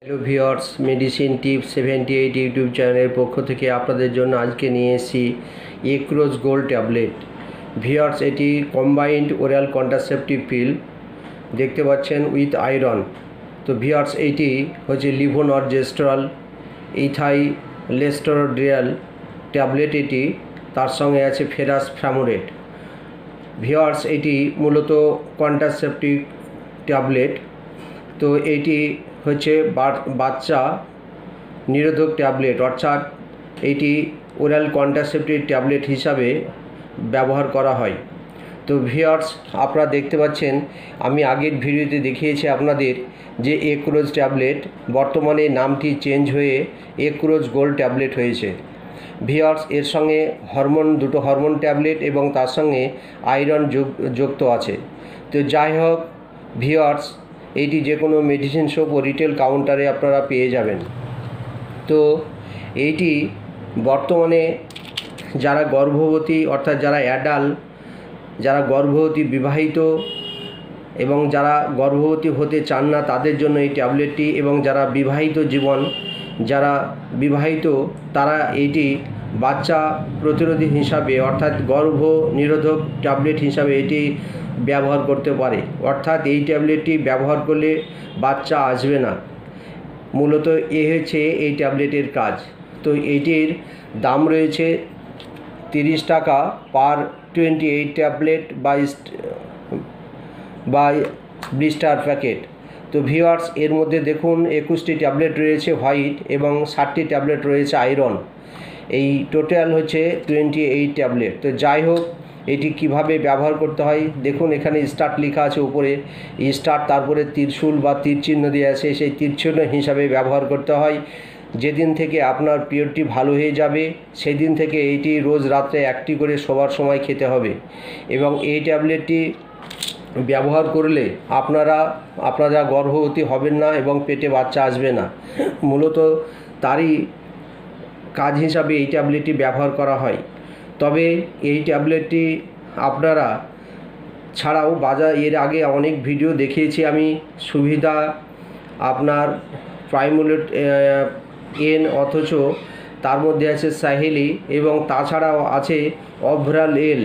Hello viewers, medicine tips 78 YouTube চ্যানেলের পক্ষ থেকে আপনাদের জন্য আজকে নিয়ে এসেছি এক্রোজ গোল্ড ট্যাবলেট। ভিউয়ার্স, এটি কম্বাইন্ড ওরাল কন্ট্রাসেপটিভ পিল দেখতে পাচ্ছেন উইথ আয়রন। তো ভিউয়ার্স, এইটি হচ্ছে লিভোনরজেস্ট্রল ইথাইলেস্টেরোডিয়াল ট্যাবলেট। এটি তার সঙ্গে আছে ফেরাস ফ্রামোরেট। ভিউয়ার্স, এটি মূলত কন্ট্রাসেপটিভ ট্যাবলেট। তো এটি হচ্ছে বাচ্চা নিরোধক ট্যাবলেট, অর্থাৎ এটি ওরাল কন্ট্রাসেপটিভ ট্যাবলেট হিসাবে ব্যবহার করা হয়। তো ভিউয়ার্স, আপনারা দেখতে পাচ্ছেন, আমি আগের ভিডিওতে দেখিয়েছি আপনাদের যে এক্রোজ ট্যাবলেট, বর্তমানে নামটি চেঞ্জ হয়ে এক্রোজ গোল্ড ট্যাবলেট হয়েছে। ভিউয়ার্স, এর সঙ্গে দুটো হরমোন ট্যাবলেট এবং তার সঙ্গে আয়রন যুক্ত আছে। তো যাই হোক ভিউয়ার্স, এইটি যে কোনো মেডিসিন শপ ও রিটেল কাউন্টারে আপনারা পেয়ে যাবেন। তো এইটি বর্তমানে যারা গর্ভবতী, অর্থাৎ যারা অ্যাডাল্ট, যারা গর্ভবতী, বিবাহিত এবং যারা গর্ভবতী হতে চান না তাদের জন্য এই ট্যাবলেটটি, এবং যারা বিবাহিত তারা এইটি বাচ্চা প্রতিরোধী হিসাবে, অর্থাৎ গর্ভ নিরোধক ট্যাবলেট হিসাবে এটি ব্যবহার করতে পারে। অর্থাৎ এই ট্যাবলেটটি ব্যবহার করলে বাচ্চা আসবে না। মূলত হচ্ছে এই ট্যাবলেটের কাজ। তো এইটির দাম রয়েছে 30 টাকা পার 28 ট্যাবলেট বা ব্লিস্টার প্যাকেট। তো ভিউয়ার্স, এর মধ্যে দেখুন 21টি ট্যাবলেট রয়েছে হোয়াইট এবং 60টি ট্যাবলেট রয়েছে আয়রন। এই টোটাল হচ্ছে 28 ট্যাবলেট। তো যাই হোক, এটি কিভাবে ব্যবহার করতে হয় দেখুন, এখানে স্টার্ট লেখা আছে উপরে, স্টার্ট, তারপরে ত্রিশূল বা তীর চিহ্ন দিয়ে আছে, সেই তীর চিহ্ন হিসাবে ব্যবহার করতে হয়। যেদিন থেকে আপনার পিরিয়ডটি ভালো হয়ে যাবে সেই দিন থেকে এইটি রোজ রাত্রে একটি করে শোবার সময় খেতে হবে। এবং এই ট্যাবলেটটি ব্যবহার করলে আপনারা গর্ভবতী হবেন না এবং পেটে বাচ্চা আসবে না। মূলত তারই কাজ হিসাবে এই ট্যাবলেটটি ব্যবহার করা হয়। তবে এই ট্যাবলেটটি আপনারা ছাড়াও এর আগে অনেক ভিডিও দেখিয়েছি আমি, সুবিধা আপনার প্রাইমুলেট এন, অথচ তার মধ্যে আছে সাহেলি, এবং তাছাড়াও আছে অভরাল এল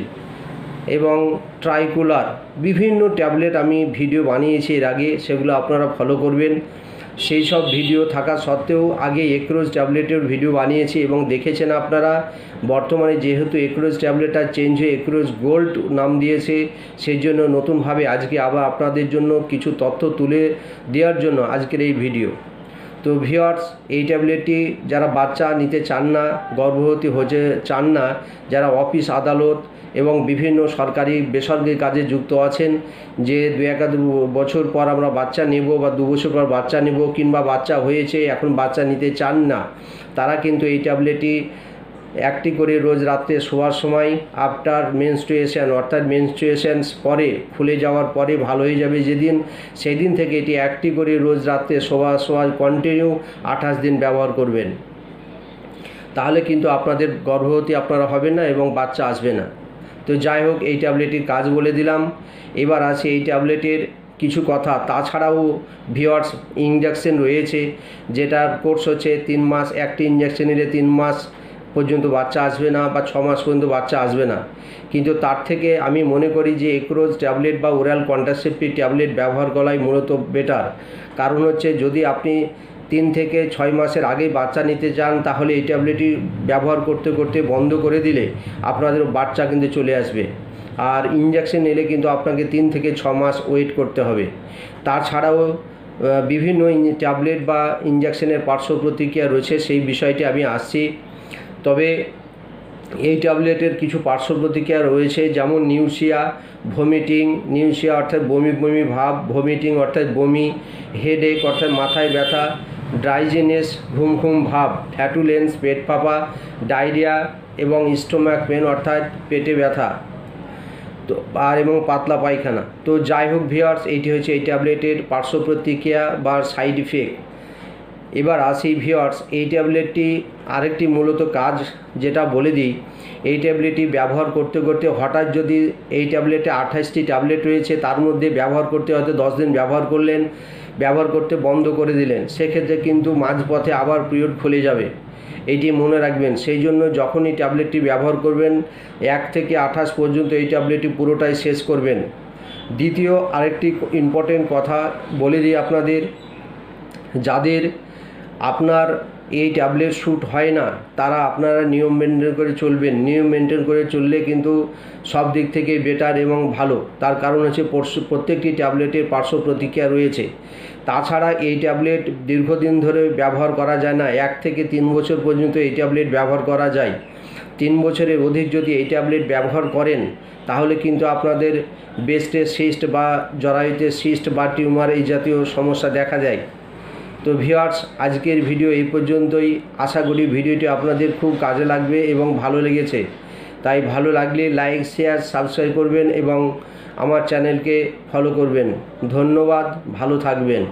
এবং ট্রাইকুলার, বিভিন্ন ট্যাবলেট আমি ভিডিও বানিয়েছি এর আগে, সেগুলো আপনারা ফলো করবেন। সেই সব ভিডিও থাকা সত্ত্বেও আগে এক্রোজ ট্যাবলেটের ভিডিও বানিয়েছি এবং দেখেছেন আপনারা। বর্তমানে যেহেতু এক্রোজ ট্যাবলেটটা চেঞ্জ হয়ে এক্রোজ গোল্ড নাম দিয়েছে, সেই জন্য নতুনভাবে আজকে আবার আপনাদের জন্য কিছু তথ্য তুলে দেওয়ার জন্য আজকের এই ভিডিও। তো ভিউয়ার্স, এই ট্যাবলেটটি যারা বাচ্চা নিতে চান না, গর্ভবতী হতে চান না, যারা অফিস আদালত এবং বিভিন্ন সরকারি বেসরকারি কাজে যুক্ত আছেন, যে 2-1 বছর পর আমরা বাচ্চা নেব বা 2 বছর পর বাচ্চা নেব, কিংবা বাচ্চা হয়েছে এখন বাচ্চা নিতে চান না, তারা কিন্তু এই ট্যাবলেটটি একটি করে রোজ রাত্রে শোয়ার সময় আফটার মেনস্ট্রুয়েশন, অর্থাৎ মেনস্ট্রুয়েশনস পরে, ফুলে যাওয়ার পরে ভালো হয়ে যাবে যেদিন, সেই দিন থেকে এটি একটি করে রোজ রাত্রে শোয়ার কন্টিনিউ 28 দিন ব্যবহার করবেন। তাহলে কিন্তু আপনাদের গর্ভবতী আপনারা হবেন না এবং বাচ্চা আসবে না। তো যাই হোক, এই ট্যাবলেটের কাজ বলে দিলাম। এবার আছে এই ট্যাবলেটের কিছু কথা। তাছাড়াও ভিউয়ার্স, ইঞ্জেকশন রয়েছে, যেটার কোর্স হচ্ছে 3 মাস। একটি ইঞ্জেকশন নিলে 3 মাস পর্যন্ত বাচ্চা আসবে না বা 6 মাস পর্যন্ত বাচ্চা আসবে না। কিন্তু তার থেকে আমি মনে করি যে এক্রোজ ট্যাবলেট বা ওরাল কন্ট্রাসেপটিভ ট্যাবলেট ব্যবহার করাই মূলত বেটার। কারণ হচ্ছে, যদি আপনি 3 থেকে 6 মাসের আগেই বাচ্চা নিতে চান, তাহলে এই ট্যাবলেটটি ব্যবহার করতে করতে বন্ধ করে দিলে আপনাদের বাচ্চা কিন্তু চলে আসবে। আর ইঞ্জেকশন নিলে কিন্তু আপনাকে 3 থেকে 6 মাস ওয়েট করতে হবে। তাছাড়াও বিভিন্ন ট্যাবলেট বা ইঞ্জেকশনের পার্শ্ব প্রতিক্রিয়া রয়েছে, সেই বিষয়টি আমি আসছি। তবে এই ট্যাবলেটের কিছু পার্শ্ব প্রতিক্রিয়া রয়েছে, যেমন নিউসিয়া অর্থাৎ বমি বমি ভাব, ভমিটিং অর্থাৎ বমি, হেডেক অর্থাৎ মাথায় ব্যথা, ড্রাইজিনেস ঘুম ঘুম ভাব, ফ্ল্যাটুলেন্স পেট ফাঁপা, ডায়রিয়া এবং স্টোমাক পেন অর্থাৎ পেটে ব্যথা, তো এবং পাতলা পায়খানা। তো যাই হোক ভিউয়ার্স, এইটি হচ্ছে এই ট্যাবলেটের পার্শ্ব প্রতিক্রিয়া বা সাইড ইফেক্ট। এবার আসি ভিউয়ার্স, এই ট্যাবলেটটি আরেকটি মূলত কাজ যেটা বলে দিই, এই ট্যাবলেটটি ব্যবহার করতে করতে হঠাৎ যদি এই ট্যাবলেটে 28টি ট্যাবলেট রয়েছে, তার মধ্যে ব্যবহার করতে হয়তো 10 দিন ব্যবহার করলেন, ব্যবহার করতে বন্ধ করে দিলেন, সেক্ষেত্রে কিন্তু মাঝপথে আবার পিরিয়ড খুলে যাবে। এইটি মনে রাখবেন। সেই জন্য যখনই ট্যাবলেটটি ব্যবহার করবেন 1 থেকে 28 পর্যন্ত এই ট্যাবলেটটি পুরোটাই শেষ করবেন। দ্বিতীয় আরেকটি ইম্পর্টেন্ট কথা বলে দিই আপনাদের, যাদের আপনার এই ট্যাবলেট শ্যুট হয় না তারা আপনারা নিয়ম মেনটেন করে চলবেন। নিয়ম মেনটেন করে চললে কিন্তু সব দিক থেকে বেটার এবং ভালো। তার কারণ হচ্ছে প্রত্যেকটি ট্যাবলেটের পার্শ্ব প্রতিক্রিয়া রয়েছে। তাছাড়া এই ট্যাবলেট দীর্ঘদিন ধরে ব্যবহার করা যায় না। 1 থেকে 3 বছর পর্যন্ত এই ট্যাবলেট ব্যবহার করা যায়। 3 বছরের অধিক যদি এই ট্যাবলেট ব্যবহার করেন তাহলে কিন্তু আপনাদের ব্রেস্টে সিস্ট বা জরায়ুতে সিস্ট বা টিউমার এই জাতীয় সমস্যা দেখা যায়। তো ভিউয়ার্স, আজকের ভিডিও এই পর্যন্তই। আশা করি ভিডিওটি আপনাদের খুব কাজে লাগবে এবং ভালো লেগেছে। তাই ভালো লাগলে লাইক, শেয়ার, সাবস্ক্রাইব করবেন এবং আমার চ্যানেলকে ফলো করবেন। ধন্যবাদ, ভালো থাকবেন।